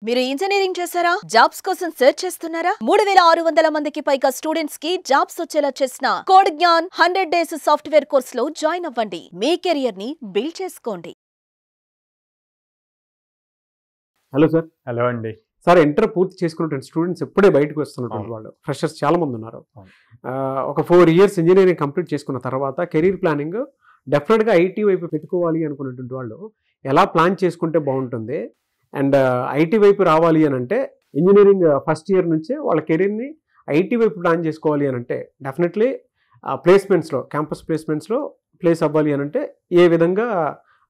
మీరు ఇంజనీరింగ్ చేశారా? జాబ్స్ కోసం సెర్చ్ చేస్తున్నారా? 3600 మందికి పైగా స్టూడెంట్స్ కి జాబ్స్ వచ్చేలా చేసిన code Gyan 100 days software course లో జాయిన్ అవ్వండి. మీ కెరియర్ ని బిల్డ్ చేసుకోండి. Hello sir. హలో అండి. సార్, ఇంటర్ పూర్తి చేసుకున్నటువంటి స్టూడెంట్స్ ఎప్పుడే బయటకు వస్తున్నటువంటి వాళ్ళు ఫ్రెషర్స్ చాలా మంది ఉన్నారు. ఒక 4 years ఇంజనీరింగ్ కంప్లీట్ చేసుకున్న తర్వాత కెరీర్ ప్లానింగ్ డెఫినెట్గా ఐటీ వైపు పెట్టుకోవాలి అనుకున్నటువంటి వాళ్ళు ఎలా ప్లాన్ చేసుకుంటే బాగుంటుంది? అండ్ ఐటీ వైపు రావాలి అని అంటే ఇంజనీరింగ్ ఫస్ట్ ఇయర్ నుంచే వాళ్ళ కెరీర్ని ఐటీ వైపు ప్లాన్ చేసుకోవాలి అని అంటే డెఫినెట్లీ ప్లేస్మెంట్స్లో, క్యాంపస్ ప్లేస్మెంట్స్లో ప్లేస్ అవ్వాలి అని అంటే ఏ విధంగా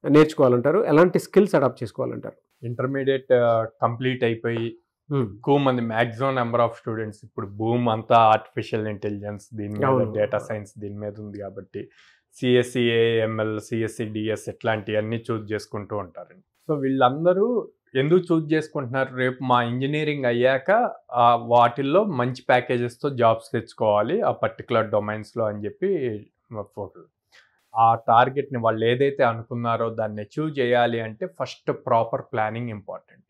నేర్చుకోవాలంటారు? ఎలాంటి స్కిల్స్ అడాప్ట్ చేసుకోవాలంటారు? ఇంటర్మీడియట్ కంప్లీట్ అయిపోయి ఎక్కువ మంది మ్యాక్సిమం నెంబర్ ఆఫ్ స్టూడెంట్స్ ఇప్పుడు బూమ్ అంతా ఆర్టిఫిషియల్ ఇంటెలిజెన్స్ దీని మీద, డేటా సైన్స్ దీని మీద ఉంది కాబట్టి సిఎస్సి ఏఎంఎల్, సిఎస్సి డిఎస్ ఇట్లాంటివన్నీ చూజ్ చేసుకుంటూ ఉంటారండి. సో వీళ్ళందరూ ఎందుకు చూజ్ చేసుకుంటున్నారు? రేపు మా ఇంజనీరింగ్ అయ్యాక వాటిల్లో మంచి ప్యాకేజెస్తో జాబ్స్ తెచ్చుకోవాలి ఆ పర్టికులర్ డొమైన్స్లో అని చెప్పి ఆ టార్గెట్ని వాళ్ళు ఏదైతే అనుకున్నారో దాన్ని అచీవ్ చేయాలి అంటే first proper planning important.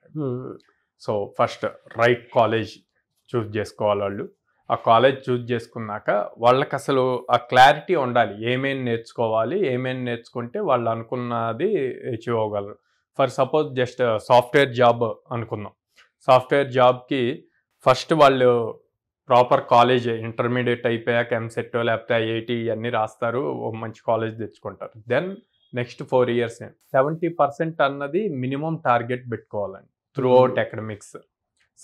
So first right college choose చేసుకోవాలి వాళ్ళు. ఆ కాలేజ్ చూజ్ చేసుకున్నాక వాళ్ళకి అసలు ఆ క్లారిటీ ఉండాలి, ఏమేమి నేర్చుకోవాలి, ఏమేమి నేర్చుకుంటే వాళ్ళు అనుకున్నది అచీవ్ అవ్వగలరు. For suppose just software job అనుకుందాం. సాఫ్ట్వేర్ జాబ్కి ఫస్ట్ వాళ్ళు ప్రాపర్ కాలేజ్ ఇంటర్మీడియట్ అయిపోయాక ఎంసెట్ లేకపోతే ఐఐటి ఇవన్నీ రాస్తారు, మంచి కాలేజ్ తెచ్చుకుంటారు. దెన్ నెక్స్ట్ 4 years 70% అన్నది మినిమం టార్గెట్ పెట్టుకోవాలండి త్రూ అవుట్ అకాడమిక్స్.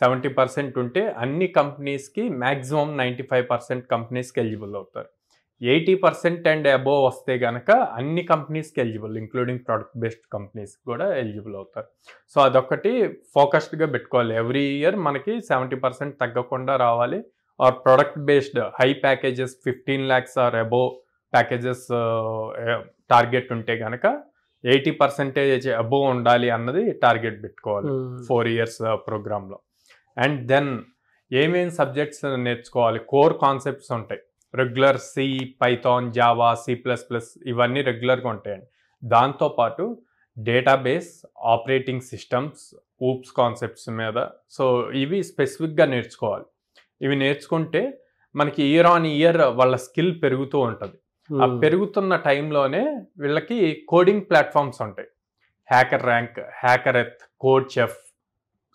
70% ఉంటే అన్ని కంపెనీస్కి మ్యాక్సిమం 95% కంపెనీస్కి ఎలిజిబుల్ అవుతారు. 80% అండ్ అబోవ్ వస్తే కనుక అన్ని కంపెనీస్కి ఎలిజిబుల్, ఇంక్లూడింగ్ ప్రొడక్ట్ బేస్డ్ కంపెనీస్కి కూడా ఎలిజిబుల్ అవుతారు. సో అదొకటి ఫోకస్డ్గా పెట్టుకోవాలి. ఎవ్రీ ఇయర్ మనకి 70% తగ్గకుండా రావాలి. Or product based high packages 15 lakhs or above packages target ఉంటే కనుక 80% అబోవ్ ఉండాలి అన్నది టార్గెట్ పెట్టుకోవాలి 4 years ప్రోగ్రాంలో. అండ్ దెన్ ఏమేమి సబ్జెక్ట్స్ నేర్చుకోవాలి? కోర్ కాన్సెప్ట్స్ ఉంటాయి. Regular C, Python, Java, C++ ఇవన్నీ రెగ్యులర్గా ఉంటాయండి. దాంతోపాటు database, operating systems, OOPs concepts మీద సో ఇవి స్పెసిఫిక్గా నేర్చుకోవాలి. ఇవి నేర్చుకుంటే మనకి ఇయర్ ఆన్ ఇయర్ వాళ్ళ స్కిల్ పెరుగుతూ ఉంటుంది. ఆ పెరుగుతున్న టైంలోనే వీళ్ళకి కోడింగ్ ప్లాట్ఫామ్స్ ఉంటాయి. HackerRank, HackerEarth, CodeChef.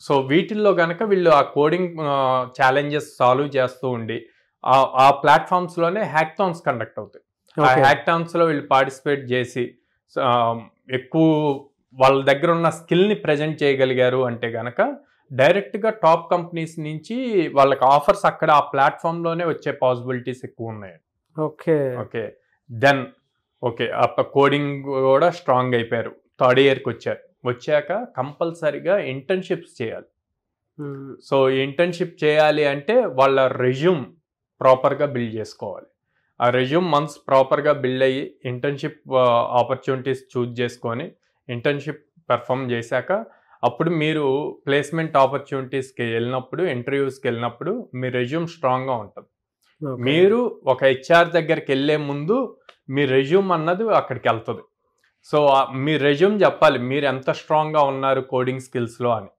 So వీటిల్లో కనుక వీళ్ళు ఆ కోడింగ్ ఛాలెంజెస్ సాల్వ్ చేస్తూ ఉండి ఆ ప్లాట్ఫామ్స్లోనే హ్యాక్థాన్స్ కండక్ట్ అవుతాయి. ఆ హ్యాక్థాన్స్లో వీళ్ళు పార్టిసిపేట్ చేసి ఎక్కువ వాళ్ళ దగ్గర ఉన్న స్కిల్ని ప్రజెంట్ చేయగలిగారు అంటే కనుక డైరెక్ట్గా టాప్ కంపెనీస్ నుంచి వాళ్ళకి ఆఫర్స్ అక్కడ ఆ ప్లాట్ఫామ్లోనే వచ్చే పాసిబిలిటీస్ ఎక్కువ ఉన్నాయి. ఓకే దెన్ కోడింగ్ కూడా స్ట్రాంగ్ అయిపోయారు, 3rd yearకి వచ్చాక కంపల్సరీగా ఇంటర్న్షిప్స్ చేయాలి. సో ఇంటర్న్షిప్ చేయాలి అంటే వాళ్ళ రెజ్యూమ్ ప్రాపర్గా బిల్డ్ చేసుకోవాలి. ఆ రెజ్యూమ్ మంత్స్ ప్రాపర్గా బిల్డ్ అయ్యి ఇంటర్న్షిప్ ఆపర్చునిటీస్ చూజ్ చేసుకొని ఇంటర్న్షిప్ పెర్ఫామ్ చేశాక అప్పుడు మీరు ప్లేస్మెంట్ ఆపర్చునిటీస్కి వెళ్ళినప్పుడు, ఇంటర్వ్యూస్కి వెళ్ళినప్పుడు మీ రెజ్యూమ్ స్ట్రాంగ్గా ఉంటుంది. మీరు ఒక హెచ్ఆర్ దగ్గరికి వెళ్ళే ముందు మీ రెజ్యూమ్ అన్నది అక్కడికి వెళ్తుంది. సో మీ రెజ్యూమ్ చెప్పాలి మీరు ఎంత స్ట్రాంగ్గా ఉన్నారు కోడింగ్ స్కిల్స్లో అని.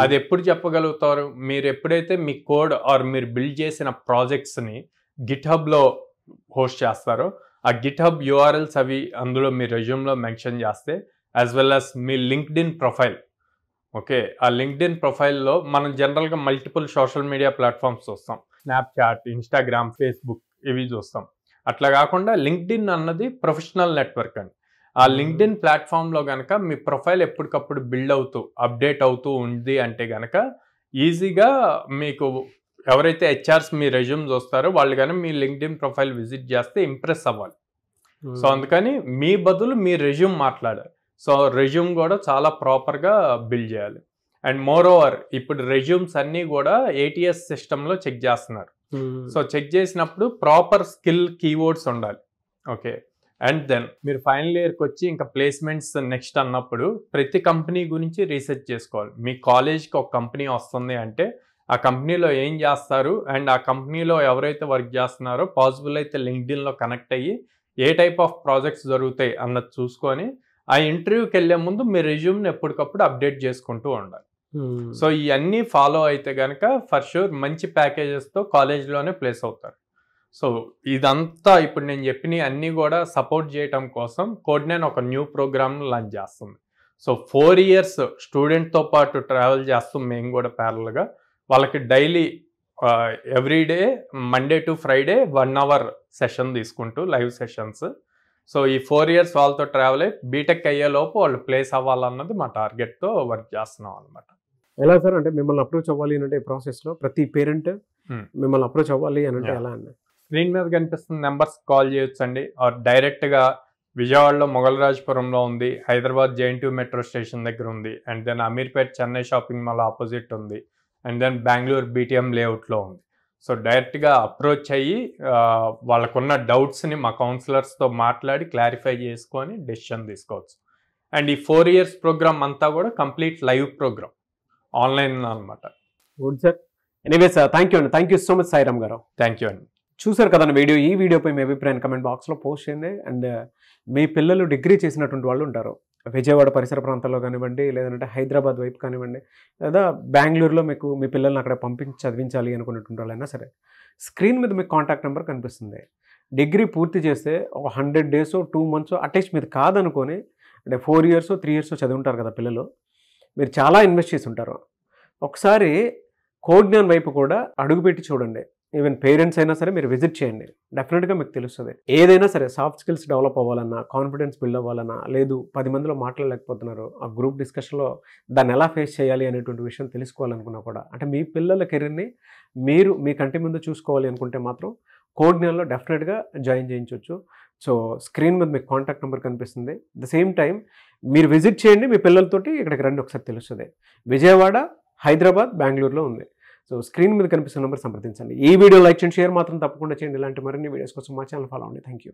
అది ఎప్పుడు చెప్పగలుగుతారు? మీరు ఎప్పుడైతే మీ కోడ్ ఆర్ మీరు బిల్డ్ చేసిన ప్రాజెక్ట్స్ని గిట్హబ్లో హోస్ట్ చేస్తారో ఆ గిట్హబ్ URLs అవి అందులో మీ రెజ్యూమ్లో మెన్షన్ చేస్తే, యాజ్ వెల్ యాజ్ మీ లింక్డ్ఇన్ ప్రొఫైల్. ఆ లింక్డ్ఇన్ ప్రొఫైల్లో మనం జనరల్గా మల్టిపుల్ సోషల్ మీడియా ప్లాట్ఫామ్స్ చూస్తాం. స్నాప్చాట్, ఇన్స్టాగ్రామ్, ఫేస్బుక్ ఇవి చూస్తాం. అట్లా కాకుండా లింక్డ్ఇన్ అన్నది ప్రొఫెషనల్ నెట్వర్క్ అండి. ఆ లింక్డ్ఇన్ ప్లాట్ఫామ్లో కనుక మీ ప్రొఫైల్ ఎప్పటికప్పుడు బిల్డ్ అవుతూ అప్డేట్ అవుతూ ఉంది అంటే కనుక ఈజీగా మీకు ఎవరైతే హెచ్ఆర్స్ మీ రెజ్యూమ్ చూస్తారో వాళ్ళు కానీ మీ లింక్డ్ఇన్ ప్రొఫైల్ విజిట్ చేస్తే ఇంప్రెస్ అవ్వాలి. సో అందుకని మీ బదులు మీ రెజ్యూమ్ మాట్లాడాలి. సో రెజ్యూమ్ కూడా చాలా ప్రాపర్గా బిల్డ్ చేయాలి. అండ్ మోర్ ఓవర్ ఇప్పుడు రెజ్యూమ్స్ అన్నీ కూడా ATS సిస్టంలో చెక్ చేస్తున్నారు. సో చెక్ చేసినప్పుడు ప్రాపర్ స్కిల్ కీవర్డ్స్ ఉండాలి. అండ్ దెన్ మీరు ఫైనల్ ఇయర్కి వచ్చి ఇంకా ప్లేస్మెంట్స్ నెక్స్ట్ అన్నప్పుడు ప్రతి కంపెనీ గురించి రీసెర్చ్ చేసుకోవాలి. మీ కాలేజ్కి ఒక కంపెనీ వస్తుంది అంటే ఆ కంపెనీలో ఏం చేస్తారు అండ్ ఆ కంపెనీలో ఎవరైతే వర్క్ చేస్తున్నారో పాసిబుల్ అయితే లింక్డ్ఇన్లో కనెక్ట్ అయ్యి ఏ టైప్ ఆఫ్ ప్రాజెక్ట్స్ జరుగుతాయి అన్నది చూసుకొని ఆ ఇంటర్వ్యూకి వెళ్ళే ముందు మీ రెజ్యూమ్ని ఎప్పటికప్పుడు అప్డేట్ చేసుకుంటూ ఉండాలి. సో ఇవన్నీ ఫాలో అయితే కనుక ఫర్ షూర్ మంచి ప్యాకేజెస్తో కాలేజ్లోనే ప్లేస్ అవుతారు. సో ఇదంతా ఇప్పుడు నేను చెప్పిన అన్నీ కూడా సపోర్ట్ చేయటం కోసం కోడ్9 ఒక న్యూ ప్రోగ్రామ్ లాంచ్ చేస్తుంది. సో 4 years స్టూడెంట్తో పాటు ట్రావెల్ చేస్తూ మేము కూడా ప్యారల్గా వాళ్ళకి daily everyday Monday to Friday 1 hour session తీసుకుంటూ లైవ్ సెషన్స్. సో ఈ 4 years వాళ్ళతో ట్రావెల్ అయ్యి బీటెక్ అయ్యేలోపు వాళ్ళు ప్లేస్ అవ్వాలన్నది మా టార్గెట్తో వర్క్ చేస్తున్నాం అనమాట. ఎలా సార్ అంటే మిమ్మల్ని అప్రోచ్ అవ్వాలి అంటే ప్రాసెస్లో ప్రతి పేరెంట్ మిమ్మల్ని అప్రోచ్ అవ్వాలి అని అంటే ఎలా అండి? స్క్రీన్ మీద కనిపిస్తున్న నెంబర్స్ కాల్ చేయొచ్చు అండి. ఆర్ డైరెక్ట్గా విజయవాడలో మొగల్రాజపురంలో ఉంది, హైదరాబాద్ JNTU మెట్రో స్టేషన్ దగ్గర ఉంది, and then Ameerpet Chennai shopping mall opposite ఉంది, అండ్ దెన్ బెంగళూరు BTM లేఅవుట్లో ఉంది. సో డైరెక్ట్గా అప్రోచ్ అయ్యి వాళ్ళకున్న డౌట్స్ని మా కౌన్సిలర్స్తో మాట్లాడి క్లారిఫై చేసుకొని డెసిషన్ తీసుకోవచ్చు. అండ్ ఈ 4 years ప్రోగ్రామ్ అంతా కూడా కంప్లీట్ లైవ్ ప్రోగ్రామ్ ఆన్లైన్ అనమాట. Good sir. Anyways thank you అండి. Thank you so much Sairam గారు. థ్యాంక్ యూ అండి. చూసారు కదండి వీడియో. ఈ వీడియోపై మీ అభిప్రాయం కమెంట్ బాక్స్లో పోస్ట్ చేయండి. అండ్ మీ పిల్లలు డిగ్రీ చేసినటువంటి వాళ్ళు ఉంటారు విజయవాడ పరిసర ప్రాంతాల్లో కానివ్వండి, లేదంటే హైదరాబాద్ వైపు కానివ్వండి, లేదా బెంగళూరులో మీకు మీ పిల్లల్ని అక్కడ పంపించి చదివించాలి అనుకున్నటువంటి వాళ్ళైనా సరే, స్క్రీన్ మీద మీకు కాంటాక్ట్ నెంబర్ కనిపిస్తుంది. డిగ్రీ పూర్తి చేస్తే ఒక 100 days 2 months అట్లీస్ట్ మీరు కాదనుకొని అంటే 4 years 3 years చదివి ఉంటారు కదా పిల్లలు, మీరు చాలా ఇన్వెస్ట్ చేసి ఉంటారు. ఒకసారి కోడ్9 వైపు కూడా అడుగుపెట్టి చూడండి. ఈవెన్ పేరెంట్స్ అయినా సరే మీరు విజిట్ చేయండి, డెఫినెట్గా మీకు తెలుస్తుంది. ఏదైనా సరే సాఫ్ట్ స్కిల్స్ డెవలప్ అవ్వాలన్నా, కాన్ఫిడెన్స్ బిల్డ్ అవ్వాలన్నా, లేదు 10 మందిలో మాట్లాడలేకపోతున్నారు, ఆ గ్రూప్ డిస్కషన్లో దాన్ని ఎలా ఫేస్ చేయాలి అనేటువంటి విషయం తెలుసుకోవాలనుకున్నా కూడా, అంటే మీ పిల్లల కెరీర్ని మీరు మీ కంటి ముందు చూసుకోవాలి అనుకుంటే మాత్రం కోడ్9లో డెఫినెట్గా జాయిన్ చేయించవచ్చు. సో స్క్రీన్ మీద మీకు కాంటాక్ట్ నెంబర్ కనిపిస్తుంది. ద సేమ్ టైం మీరు విజిట్ చేయండి, మీ పిల్లలతోటి ఇక్కడికి రండి, ఒకసారి తెలుస్తుంది. విజయవాడ, హైదరాబాద్, బెంగళూరులో ఉంది. సో స్క్రీన్ మీద కనిపిస్తున్న నెంబర్ సంప్రదించండి. ఈ వీడియో లైక్ చేయండి, షేర్ మాత్రం తప్పకుండా చేయండి. ఇలాంటి మరిన్ని వీడియోస్ కోసం మా ఛానల్ ఫాలో అవ్వండి. Thank you.